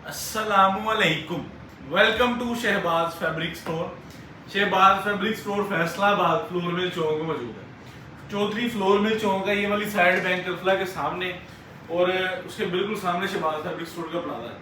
अस्सलामुअलैकुम। Welcome to Shahbaz fabric store. Shahbaz fabric store Faisalabad flour mill चौक में मौजूद है। चौधरी फ्लोर मिल चौक है, ये वाली साइड बैंक कफला के सामने, और उसके बिल्कुल सामने शहबाज फैब्रिक स्टोर का प्लाजा है।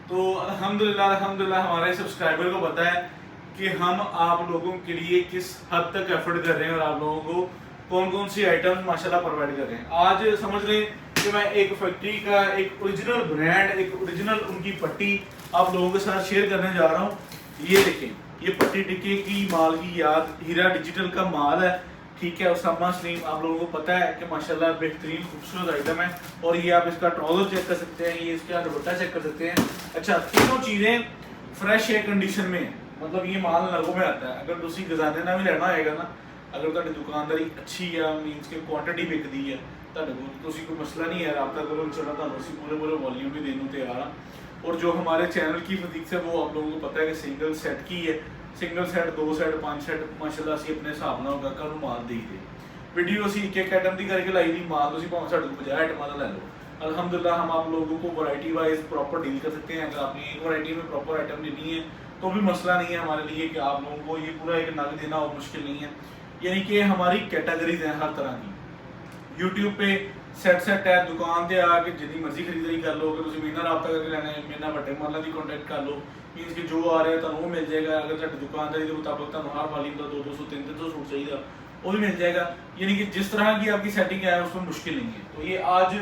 तो अल्हम्दुलिल्लाह हमारे सब्सक्राइबर को पता है कि हम आप लोगों के लिए किस हद तक एफर्ट कर रहे हैं और आप लोगों को कौन कौन सी आइटम माशाल्लाह प्रोवाइड कर रहे हैं। आज समझ लें कि मैं एक फैक्ट्री का एक ओरिजिनल ब्रांड, एक ओरिजिनल उनकी पट्टी आप लोगों के साथ शेयर करने जा रहा हूँ। ये देखें, ये पट्टी टिक्के की माल की याद हीरा डिजिटल का माल है, ठीक है। उसामा स्लीम आप लोगों को पता है कि माशाल्लाह बेहतरीन खूबसूरत आइटम है। और ये आप इसका ट्राउजर चेक कर सकते हैं, ये इसका दुपट्टा चेक कर सकते हैं। अच्छा, तीनों चीज़ें फ्रेश है कंडीशन में, मतलब ये माल नगों में आता है। अगर तुसी गजाने ना भी लेना होएगा ना, अगर तुहाडी दुकानदारी अच्छी है, मीनस के क्वांटिटी बिकदी है, तुहाडे कोल तुसी कोई मसला नहीं है, रब्ता करो, इंशाल्लाह तुहानू असीं पूरे वॉल्यूम भी देने तैयार हाँ। और जो हमारे चैनल की फजीक है वो आप लोगों को पता है कि सिंगल सेट की है, सिंगल सेट, 2 सेट, 5 सेट माशाल्लाह असीं अपने हिसाब नाल गाहकां नूं माल देई दे। वीडियो असीं एक आइटम दी करके लाई दी, माल तुसीं भावें साडे कोल 50 आइटमां दा लै लो। अल्हम्दुलिल्लाह हम आप लोगों को वैरायटी वाइज प्रॉपर डील कर सकते हैं। अगर आपने एक वैरायटी में प्रॉपर आइटम लेनी है तो भी मसला नहीं है हमारे लिए कि आप लोगों को ये पूरा एक नग देना और मुश्किल नहीं है। यानी कि हमारी कैटेगरीज हैं हर तरह की। यूट्यूब पे सेट है, दुकान से आके जितनी मर्जी खरीदारी कर लो। अगर तुम मेरे रब्ता करके लेना है, मेरे बड़े माला की कॉन्टैक्ट कर लो, मीनस कि जो आ रहा है तुम वो मिल जाएगा। अगर तुम दुकानदारी के मुताबिक तुम हर वाली का 200 300 सूट चाहिए वो भी मिल जाएगा। यानी कि जिस तरह की आपकी सेटिंग है उसमें मुश्किल नहीं है। तो ये आज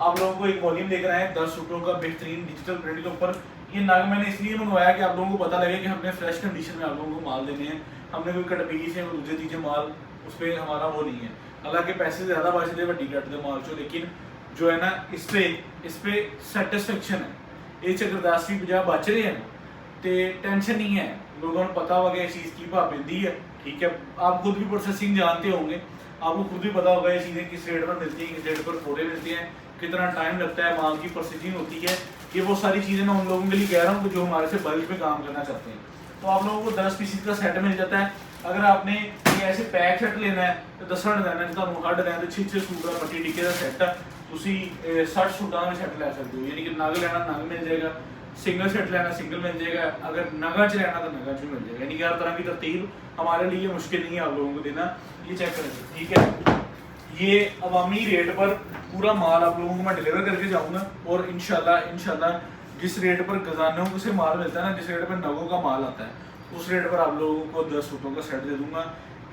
आप लोगों को एक वॉल्यूम लेकर आए 10 सूटों का बेहतरीन डिजिटल प्रिंट के ऊपर। ये नग मैंने इसलिए मंगवाया कि आप लोगों को पता लगे कि हमने फ्रेश कंडीशन में आप लोगों को माल देने हैं। हमने कोई कटपीस है दूसरे तीजे माल उस पर हमारा वो नहीं है। हालांकि पैसे ज़्यादा बच दे वड्डी कट दे माल चो, लेकिन जो है ना इस पे सेटिस्फेक्शन है। ये अगर 10-50 बच रहे हैं तो टेंशन नहीं है, लोगों को पता होगा इस चीज़ की पाबंदी है, ठीक है। आप खुद भी प्रोसेसिंग जानते होंगे, आपको खुद भी पता होगा ये चीज़ें किस रेट पर मिलती हैं, किस रेट पर फोड़े मिलते हैं, कितना टाइम लगता है, माल की प्रोसेसिंग होती है। ये वो सारी चीज़ें मैं उन लोगों के लिए कह रहा हूँ जो हमारे से बल्क में काम करना चाहते हैं। तो आप लोगों को 10 पीसेस का सेट मिल जाता है। अगर आपने ये ऐसे पैक सेट लेना है तो 10 डिजाइनर जो तुम हर डिजाइन 6 सूट का पट्टी टिक्के का सेट है, तुसी 60 सूटा में सेट लै सकते हो। यानी कि नग लेना नग मिल जाएगा, सिंगल सेट लेना सिंगल मिल जाएगा, अगर नगा च लेना तो नगा च मिल जाएगा। यानी कि हर तरह की तरतीब हमारे लिए मुश्किल नहीं है आप लोगों को देना। ये चेक करें, ठीक है। ये अवामी रेट पर पूरा माल आप लोगों को मैं डिलीवर करके जाऊँगा, और इंशाल्लाह जिस रेट पर खजानों से माल मिलता है ना, जिस रेट पर नगों का माल आता है, उस रेट पर आप लोगों को 10 सूटों का सेट दे दूंगा।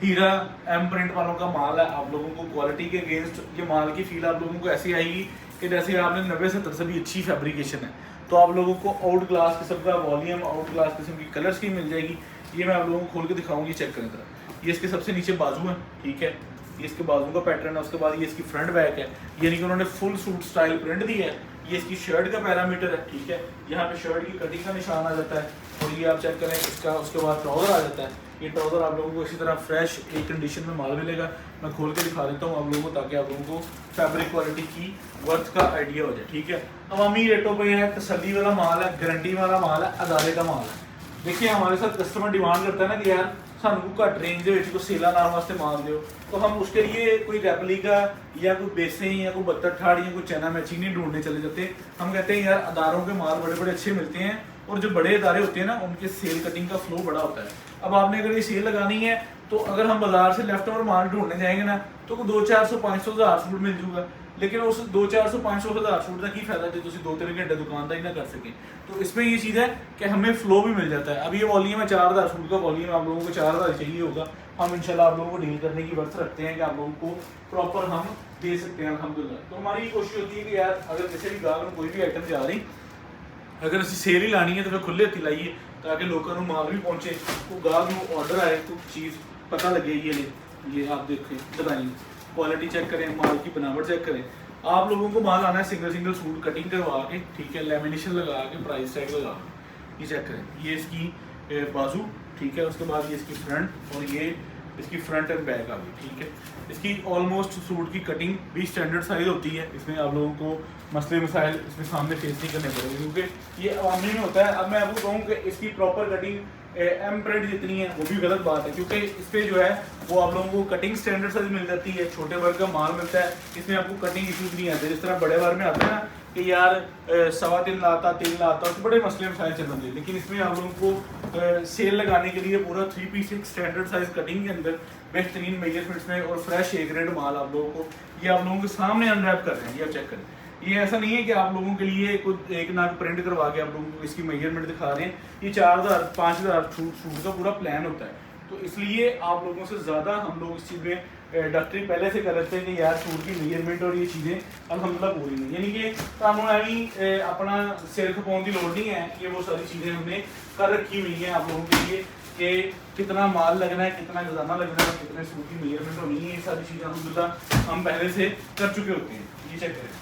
हीरा एम प्रिंट वालों का माल है, आप लोगों को क्वालिटी के अगेंस्ट ये माल की फील आप लोगों को ऐसी आएगी कि जैसे आपने 90-70 से भी अच्छी फैब्रिकेशन है। तो आप लोगों को आउट क्लास किस्म का वॉल्यूम, आउट क्लास किस्म की कलर्स की मिल जाएगी। ये मैं आप लोगों को खोल के दिखाऊंगी, चेक करें तरह। ये इसके सबसे नीचे बाजू है, ठीक है, ये इसके बाजू का पैटर्न है। उसके बाद ये इसकी फ्रंट बैक है, यानी कि उन्होंने फुल सूट स्टाइल प्रिंट दी है। ये इसकी शर्ट का पैरामीटर है, ठीक है। यहाँ पे शर्ट की कटिंग का निशान आ जाता है, और ये आप चेक करें इसका। उसके बाद ट्राउज़र आ जाता है। ये ट्राउज़र आप लोगों को इसी तरह फ्रेश एक कंडीशन में माल मिलेगा। मैं खोल के दिखा देता हूँ आप लोगों को, ताकि आप लोगों को फैब्रिक क्वालिटी की वर्थ का आइडिया हो जाए, ठीक है। अवामी रेटों पर है, तसल्ली वाला माल है, गारंटी वाला माल है, अदारे का माल है। देखिए हमारे साथ कस्टमर डिमांड करता है ना कि यार सानू घट रेंज के सेला लाने वास्ते माल दो, तो हम उसके लिए कोई रेप्लिका या कोई बेसे या कोई 72 ठाड़ या कोई चैना मैचिंग नहीं ढूंढने चले जाते। हम कहते हैं यार अदारों के माल बड़े बड़े अच्छे मिलते हैं, और जो बड़े अदारे होते हैं ना उनके सेल कटिंग का फ्लो बड़ा होता है। अब आपने अगर ये सेल लगानी है तो अगर हम बाजार से लेफ्ट ओवर माल ढूंढने जाएंगे ना तो 200-400-500 हज़ार सूट मिल जाऊगा, लेकिन उस 200-400-500 हज़ार सूट का की फायदा जो तुम 2-3 घंटे दुकानदारी ना कर सकें। तो इसमें ये चीज़ है कि हमें फ्लो भी मिल जाता है। अब ये वॉल्यूम है 4000 सूट का वॉल्यूम, आप लोगों को 4000 चाहिए होगा, हम इंशाल्लाह आप लोगों को डील करने की वर्थ रखते हैं कि आप लोगों को प्रॉपर हम दे सकते हैं अल्हम्दुलिल्लाह। तो हमारी कोशिश होती है कि यार अगर किसी भी गाहक में कोई भी आइटम जा रही, अगर असी सेल ही लानी है तो फिर खुले हत्थी लाइए, ताकि लोगों को माल भी पहुँचे, तो गाहक को ऑर्डर आए तो चीज़ पता लगे। ये आप देखें, बताइए क्वालिटी चेक करें, माल की बनावट चेक करें। आप लोगों को माल आना है सिंगल सूट कटिंग करवा के, ठीक है, लेमिनेशन लगा के, प्राइस टैग लगा के। ये चेक करें, ये इसकी बाजू, ठीक है। उसके बाद ये इसकी फ्रंट, और ये इसकी फ्रंट एंड बैक आ गई, ठीक है। इसकी ऑलमोस्ट सूट की कटिंग भी स्टैंडर्ड साइज होती है। इसमें आप लोगों को मसले मसाइल इसमें सामने फेस नहीं करने पड़ेंगे, क्योंकि ये अवामी में होता है। अब मैं आपको कहूँ कि इसकी प्रॉपर कटिंग एम प्रिंट जितनी है वो भी गलत बात है, क्योंकि इस पर जो है वो आप लोगों को कटिंग स्टैंडर्ड साइज मिल जाती है, छोटे वर्ग का माल मिलता है। इसमें आपको कटिंग इशूज़ नहीं आते। जिस तरह बड़े वर्ग में आता है ना कि यार 3.25 लाता 3 लाता, तो बड़े मसले मसाइल चल रहे हैं। लेकिन इसमें आप लोगों को सेल लगाने के लिए पूरा 3 पीस एक स्टैंडर्ड साइज कटिंग के अंदर बेहतरीन मेजरमेंट्स में और फ्रेश ए ग्रेड माल आप लोगों को ये आप लोगों के सामने अनरैप कर रहे हैं। ये आप चेक करें, ये ऐसा नहीं है कि आप लोगों के लिए कुछ एक नाक प्रिंट करवा के आप लोगों को इसकी मेजरमेंट दिखा रहे हैं। ये 4000 5000 शूट का पूरा प्लान होता है, तो इसलिए आप लोगों से ज़्यादा हम लोग इस चीज़ में डॉक्टरी पहले से कर रहे थे कि यार शूट की मेजरमेंट और ये चीज़ें अल्हम्दुलिल्लाह पूरी नहीं, यानी कि कानून भी अपना सिर खपाने की लोड़ नहीं है। ये वो सारी चीज़ें हमने कर रखी हुई हैं आप लोगों के लिए कि कितना माल लगना है, कितना खजाना लगना है, कितने सूट की मेजरमेंट होनी है, ये सारी चीज़ें अल्हम्दुलिल्लाह हम पहले से कर चुके होते हैं। ये चेक करें,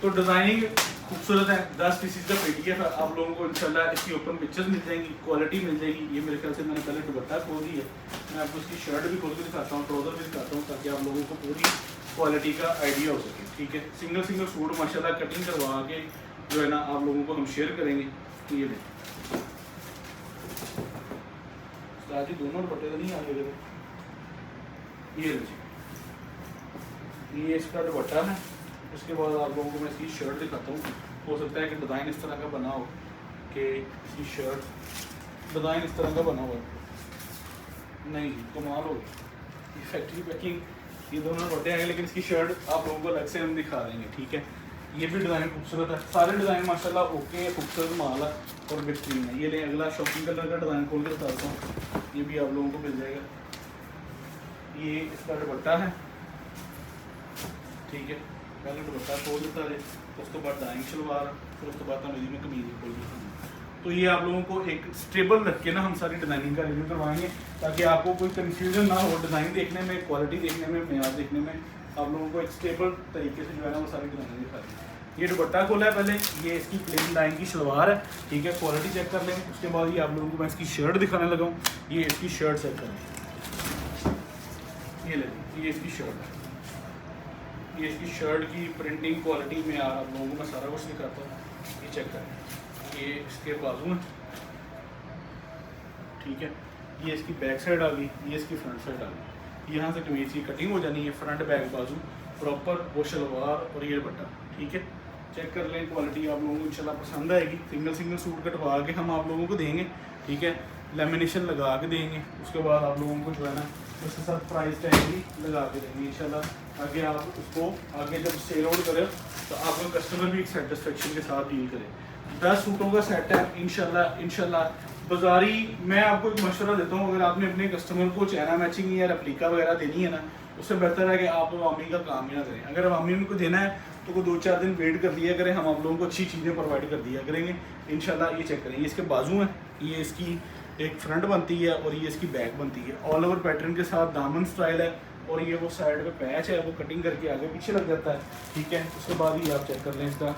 तो डिज़ाइनिंग खूबसूरत है। 10 पीसेस का पीडीएफ है, आप लोगों को इंशाल्लाह इसकी ओपन पिक्चर्स मिल जाएंगी, क्वालिटी मिल जाएगी। ये मेरे ख्याल से मैंने पहले दुपट्टा खोल दी है, मैं आपको इसकी शर्ट भी खोल के दिखाता हूँ, ट्राउज़र भी दिखाता हूँ, ताकि आप लोगों को पूरी क्वालिटी का आइडिया हो सके। ठीक है, सिंगल सिंगल सूट माशाल्लाह कटिंग करवा के जो है ना आप लोगों को हम शेयर करेंगे। ये देखें, ताकि दोनों दुपट्टे तो नहीं आगे लगे। ये लीजिए, ये इसका दुपट्टा है। उसके बाद आप लोगों को मैं इसकी शर्ट दिखाता हूँ। हो सकता है कि डिज़ाइन इस तरह का बना हो कि इसकी शर्ट डिज़ाइन इस तरह का बना हुआ नहीं, कमाल हो गई। ये फैक्ट्री पैकिंग, ये दोनों दुपट्टे आएंगे, लेकिन इसकी शर्ट आप लोगों को अलग से हम दिखा देंगे। ठीक है, ये भी डिज़ाइन खूबसूरत है, सारे डिज़ाइन माशाल्लाह ओके है, खूबसूरत माल है और बेहतरीन है। ये ले अगला शॉपिंग कलर का डिज़ाइन खोल के बताता हूँ, ये भी आप लोगों को मिल जाएगा। ये इसका दुपट्टा है। ठीक है, पहले दुपट्टा खोल देता है, उसके बाद डाइंग शलवार, फिर उसके बाद मेरी में कमीज खोल देता हूँ। तो ये आप लोगों को एक स्टेबल रख के ना हम सारी डिज़ाइनिंग का रिव्यू करवाएंगे, ताकि आपको कोई कन्फ्यूजन ना हो डिज़ाइन देखने में, क्वालिटी देखने में, मेयार देखने में। आप लोगों को एक स्टेबल तरीके से जो है ना वो सारी डिज़ाइनिंग दिखा देंगे। ये दुपट्टा खोला है पहले, ये इसकी प्लेन लाइन की शलवार है। ठीक है, क्वालिटी चेक कर लें। उसके बाद ये आप लोगों को मैं इसकी शर्ट दिखाने लगा हूँ। ये इसकी शर्ट चेक करें, ये ले, ये इसकी शर्ट है। ये इसकी शर्ट की प्रिंटिंग क्वालिटी में आप लोगों को मैं सारा कुछ दिखाता हूँ। ये चेक करें, ये इसके बाजू में। ठीक है, ये इसकी बैक साइड आ गई, ये इसकी फ्रंट साइड आ गई। यहाँ से कमीज की कटिंग हो जानी है, फ्रंट बैक बाजू प्रॉपर, वो शलवार और ये दुपट्टा। ठीक है, चेक कर लें, क्वालिटी आप लोगों को इंशाल्लाह पसंद आएगी। सिंगल सिंगल सूट कटवा के हम आप लोगों को देंगे। ठीक है, लेमिनेशन लगा के देंगे। उसके बाद आप लोगों को जो है ना उसके साथ प्राइस टैग भी लगा के देंगे इंशाल्लाह। आगे आप उसको आगे जब सेल आउट करें तो आपका कस्टमर भी एक सेटिस्फेक्शन के साथ डील करे। 10 सूटों का सेट है इंशाल्लाह। बाजारी मैं आपको एक मशवरा देता हूँ, अगर आपने अपने कस्टमर को चेहरा मैचिंग या रेप्लिका वगैरह देनी है ना, उससे बेहतर है कि आप अवामी का काम ही ना करें। अगर अवामी उनको देना है तो कोई 2-4 दिन वेट कर लिया करें, हम आप लोगों को अच्छी चीज़ें प्रोवाइड कर दिया करेंगे इंशाल्लाह। ये चेक करें, ये इसके बाजू हैं, ये इसकी एक फ्रंट बनती है और ये इसकी बैक बनती है। ऑल ओवर पैटर्न के साथ दामन स्टाइल है और ये वो साइड पे पैच है, वो कटिंग करके आगे पीछे लग जाता है। ठीक है, उसके बाद ही आप चेक कर लें इसका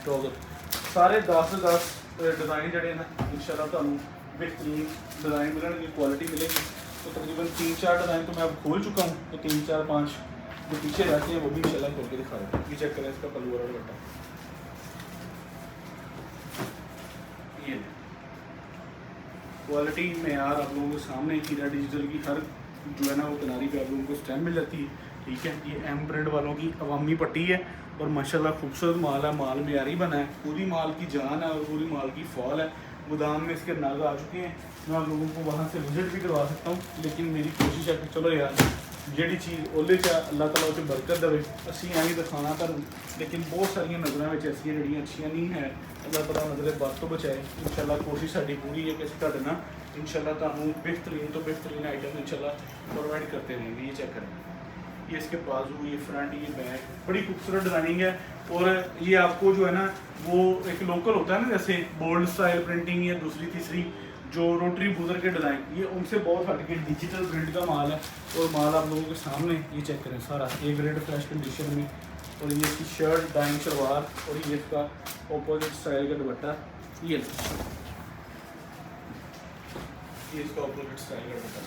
ट्राउज़र। सारे 10 से 10 डिज़ाइन जड़े ना इंशाल्लाह तुहानू बेहतरीन डिज़ाइन मिलेंगे, क्वालिटी मिलेगी। तो तकरीबन 3-4 डिज़ाइन तो मैं अब खोल चुका हूँ, तो 3-4-5 जो पीछे रहते हैं वो भी इंशाल्लाह खोल के दिखा देता हूँ। ये चेक करें इसका पल्लू वाला दुपट्टा, ये क्वालिटी मेयार आप लोगों के सामने। हीरा डिजिटल की हर जो है ना वो किनारी पे आप लोगों को स्टैम्प मिल जाती है। ठीक है, ये एम प्रिंट वालों की अवामी पट्टी है और माशाल्लाह खूबसूरत माल है, माल मेयारी बना है, पूरी माल की जान है और पूरी माल की फॉल है। गोदाम में इसके नाग आ चुके हैं, मैं आप लोगों को वहाँ से विजिट भी करवा सकता हूँ, लेकिन मेरी कोशिश है कि चलो यार जी चीज़ ओले च अल्लाह ताला उसे बरकत देवे, असी एवं दिखाना तुम, लेकिन बहुत सारिया नज़रों में ऐसिया जड़ियाँ अच्छियाँ नहीं है। अल्लाह ताला नज़र बद तो बचाए। इंशाल्लाह कोशिश साड़ी पूरी है कि असीं तुहाडे नाल इंशाल्लाह तुहानूं बेहतरीन तो बेहतरीन आइटम इंशाल्लाह प्रोवाइड करते रहेंगे। ये चेक करें, ये इसके बाजू, ये फ्रंट, ये बैक, बड़ी खूबसूरत डिज़ाइनिंग है। और ये आपको जो है ना वो एक लोकल होता है ना, जैसे बोल्ड स्टाइल प्रिंटिंग या दूसरी तीसरी जो रोटरी बूजर के डिज़ाइन, ये उनसे बहुत हट के डिजिटल प्रिंट का माल है। और माल आप लोगों के सामने ये चेक करें, सारा ए ग्रेड फ्रेश कंडीशन में। और ये इसकी शर्ट, डाइंग शलवार और ये इसका ऑपोजिट स्टाइल का दुपट्टा, ये इसका ऑपोजिट स्टाइल का दुपट्टा,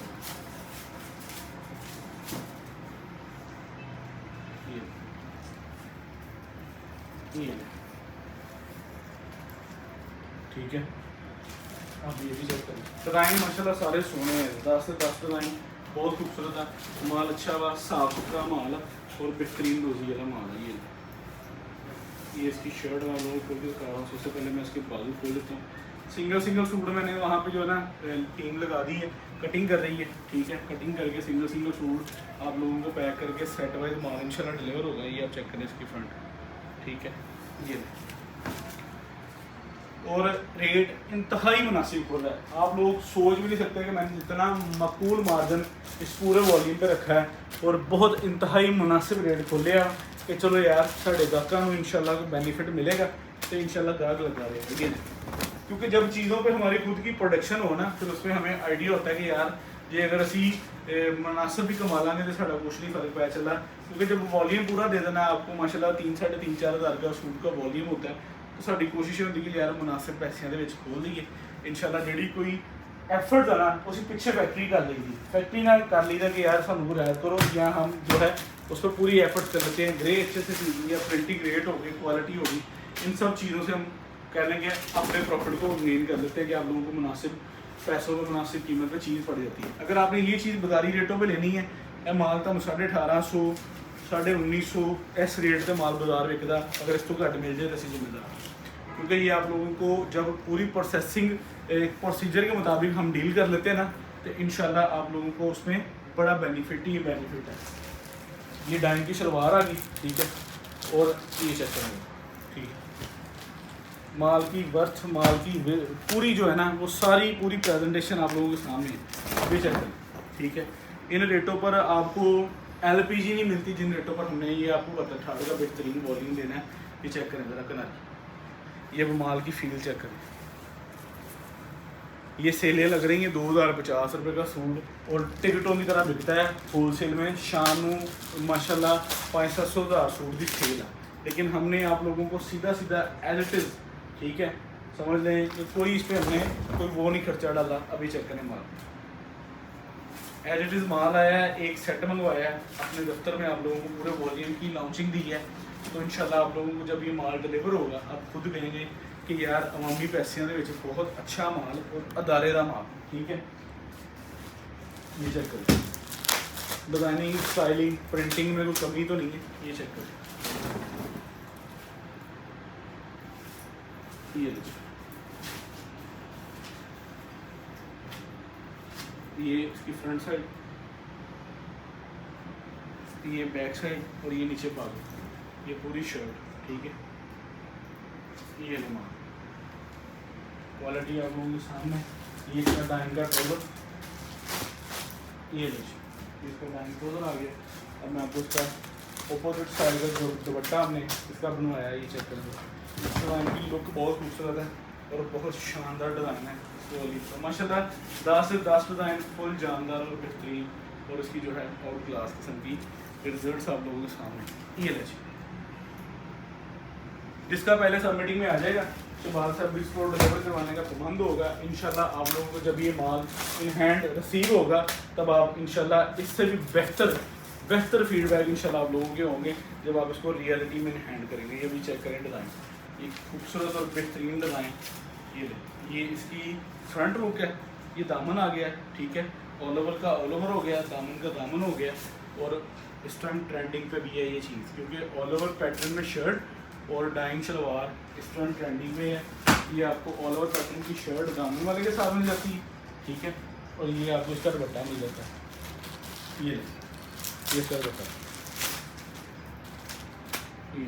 ये ठीक है। अब ये भी चेक करें, डिज़ाइन माशाल्लाह सारे सोने हैं, 10 से 10 डिज़ाइन बहुत खूबसूरत है। माल अच्छा वा, साफ सुथरा माल है और बेहतरीन रोजी वाला माल है। ये इसकी शर्ट मैं आप लोगों को खोल के दिखा रहा हूँ। सबसे पहले मैं इसके बाजू खोल देता हूँ। सिंगल सिंगल सूट मैंने वहाँ पे जो है ना टीम लगा दी है, कटिंग कर रही है, ठीक है। कटिंग करके सिंगल सिंगल सूट आप लोगों को पैक करके सेट वाइज माल इंशाल्लाह डिलीवर होगा। ये आप चेक करें इसकी फ्रंट, ठीक है। ये और रेट इंतहाई मुनासिब खोला है, आप लोग सोच भी नहीं सकते कि मैंने जितना मकबूल मार्जिन इस पूरे वॉल्यूम पे रखा है और बहुत इंतहाई मुनासिब रेट खोले हैं कि चलो यार साढ़े गाहकों को इंशाल्लाह को बेनिफिट मिलेगा तो इंशाल्लाह गाहक लगा रहे हैं। ये क्योंकि जब चीज़ों पे हमारी खुद की प्रोडक्शन हो ना फिर उसमें हमें आइडिया होता है कि यार ये अगर असी मुनासिब भी कमा लांगे तो साढ़ा कुछ नहीं फर्क पाया चला। क्योंकि जब वॉल्यूम पूरा दे देना आपको माशाल्लाह 3-3.5-4 हज़ार का सूट का वॉल्यूम होता है तो साड़ी कोशिश होती है कि यार मुनासिब पैसों के खोल दईए इंशाल्लाह। जी कोई एफर्ट है ना उसी पिछले फैक्ट्री कर ली थी, फैक्ट्री ना कर लीदा कि यार सानू रियायत करो या हम जो है उस पर पूरी एफर्ट कर लेते हैं। ग्रे अच्छे से सीधी या प्रिंटिंग ग्रेट होगी, क्वालिटी होगी, इन सब चीज़ों से हम कह लेंगे अपने प्रॉफिट को गेन कर लेते हैं कि आप लोगों को मुनासिब पैसों में मुनासिब कीमत पर चीज़ पड़ जाती है। अगर आपने ये चीज़ बाजारी रेटों पर लेनी है, यह माल तो 1850 1950 इस रेट से माल बाजार विकता, अगर इस तो घट मिल जाए तो असी जिम्मेदार। क्योंकि ये आप लोगों को जब पूरी प्रोसेसिंग एक प्रोसीजर के मुताबिक हम डील कर लेते हैं ना तो इंशाल्लाह आप लोगों को उसमें बड़ा बेनिफिट ही बेनिफिट है। ये डाइन की शलवार आ गई, ठीक है। और ये चेक करेंगे, ठीक है। माल की वर्थ, माल की पूरी जो है ना वो सारी पूरी प्रेजेंटेशन आप लोगों के सामने है, अभी चेक करें, ठीक है। इन रेटों पर आपको LPG नहीं मिलती जिन रेटों पर हमने ये आपको पता ठाड़ का बेहतरीन वॉल्यूम देना है। ये चेक करें ज़रा कनारी, ये माल की फील चेक करें। ये सेलें लग रही हैं 2050 रुपये का सूट और टिकटों की तरह बिकता है होल सेल में। शाम को माशाल्लाह 500-700 हज़ार सूट की सेल है, लेकिन हमने आप लोगों को सीधा सीधा एज इट इज़, ठीक है, समझ लें कि कोई इस पर हमने कोई वो नहीं खर्चा डाला। अभी चेक करें माल एज इट इज़ माल आया है, एक सेट मंगवाया है अपने दफ्तर में, आप लोगों को पूरे वॉल्यूम की लॉन्चिंग दी है। तो इंशाल्लाह आप लोगों को जब ये माल डिलीवर होगा आप खुद कहेंगे कि यार अवामी पैसों के बहुत अच्छा माल और अदारे का माल, ठीक है। ये चेक करें, डिज़ाइनिंग, स्टाइलिंग, प्रिंटिंग में कोई कमी तो नहीं है। ये चेक करें, ये इसकी फ्रंट साइड, ये बैक साइड और ये नीचे बाजू, ये पूरी शर्ट, ठीक है। ये माल क्वालिटी आप लोगों के सामने। ये इसका डाइन का ट्रोजर, ये लीजिए इसका डाइन ट्रोजर आ गया। अब मैं आपको इसका अपोजिट साइड का जो दुपट्टा हमने इसका बनवाया है, ये चेक करेंगे। इस डिज़ाइन की लुक बहुत खूबसूरत है और बहुत शानदार डिज़ाइन है। तो माशाल्लाह 10 से 10 डिज़ाइन फुल जानदार और बेहतरीन और इसकी जो है आउट क्लास किस्म की रिजल्ट्स आप लोगों के सामने। ये लीजिए जिसका पहले सबमिटिंग में आ जाएगा तो बाद से बिग स्टोर डिलीवर करवाने का प्रबंध होगा। इंशाल्लाह आप लोगों को जब ये माल इन हैंड रिसीव होगा तब आप इंशाल्लाह इससे भी बेहतर फीडबैक इंशाल्लाह आप लोगों के होंगे जब आप इसको रियलिटी में इन हैंड करेंगे। ये भी चेक करें डिज़ाइन, ये खूबसूरत और बेहतरीन डिज़ाइन। ये इसकी फ्रंट लुक है, ये दामन आ गया, ठीक है। ऑल ओवर का ऑल ओवर हो गया, दामन का दामन हो गया और इस टाइम ट्रेंडिंग पे भी है ये चीज़, क्योंकि ऑल ओवर पैटर्न में शर्ट और डाइंग शलवार इस टाइम ट्रेंडिंग में है। ये आपको ऑल ओवर पैटर्न की शर्ट दामन वाले के साथ मिल जाती है, ठीक है। और ये आपको इसका दुपट्टा मिल जाता है। ये इसका दुपट्टा, ये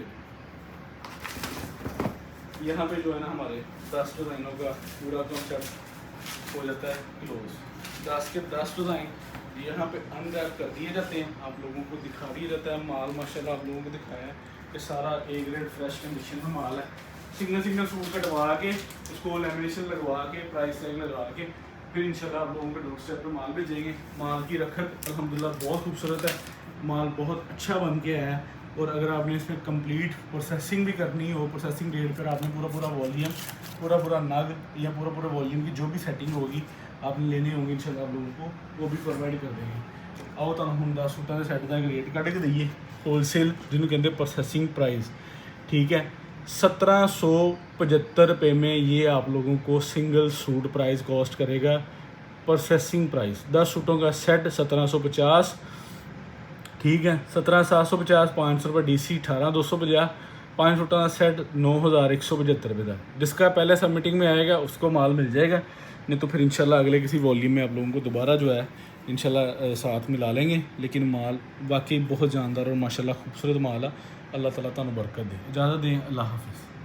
यहाँ पे जो है ना हमारे 10 डिज़ाइनों का पूरा कॉन्सेप्ट हो जाता है क्लोज। 10 के 10 डिज़ाइन यहाँ पे अनरैप कर दिए जाते हैं, आप लोगों को दिखा दिया जाता है। माल माशाल्लाह आप लोगों को दिखाया है कि सारा ए ग्रेड फ्रेश कंडीशन में माल है। सिंगल सूट कटवा के उसको लेमिनेशन लगवा के प्राइस टैग लगवा के फिर इंशाल्लाह आप लोगों के डोर स्टेप पे माल भेजेंगे। माल की रखत अल्हम्दुलिल्लाह बहुत खूबसूरत है, माल बहुत अच्छा बन के आया है। और अगर आपने इसमें कंप्लीट प्रोसेसिंग भी करनी हो, प्रोसेसिंग रेट पर आपने पूरा वॉल्यूम, पूरा नग या पूरा वॉल्यूम की जो भी सेटिंग होगी आपने लेनी होगी इंशाल्लाह आप लोगों को वो भी प्रोवाइड कर देंगे। आओ तो हम 10 सूटों के सैट का रेट कट के दईए होलसेल जिन्होंने कहते प्रोसेसिंग प्राइस, ठीक है। 1775 रुपये में ये आप लोगों को सिंगल सूट प्राइस कॉस्ट करेगा। प्रोसेसिंग प्राइस 10 सूटों का सेट 1750, ठीक है। 17,750, 500 रुपये DC, 18,250, 5 फुटा का सेट 9175 रुपये का, जिसका पहले सबमिटिंग में आएगा उसको माल मिल जाएगा, नहीं तो फिर इंशाल्लाह अगले किसी वॉल्यूम में आप लोगों को दोबारा जो है इंशाल्लाह साथ मिला लेंगे। लेकिन माल वाकई बहुत जानदार और माशाल्लाह खूबसूरत माल है। अल्लाह ताला तुहानू बरकत दे। इजाज़त दें, अल्लाह हाफिज़।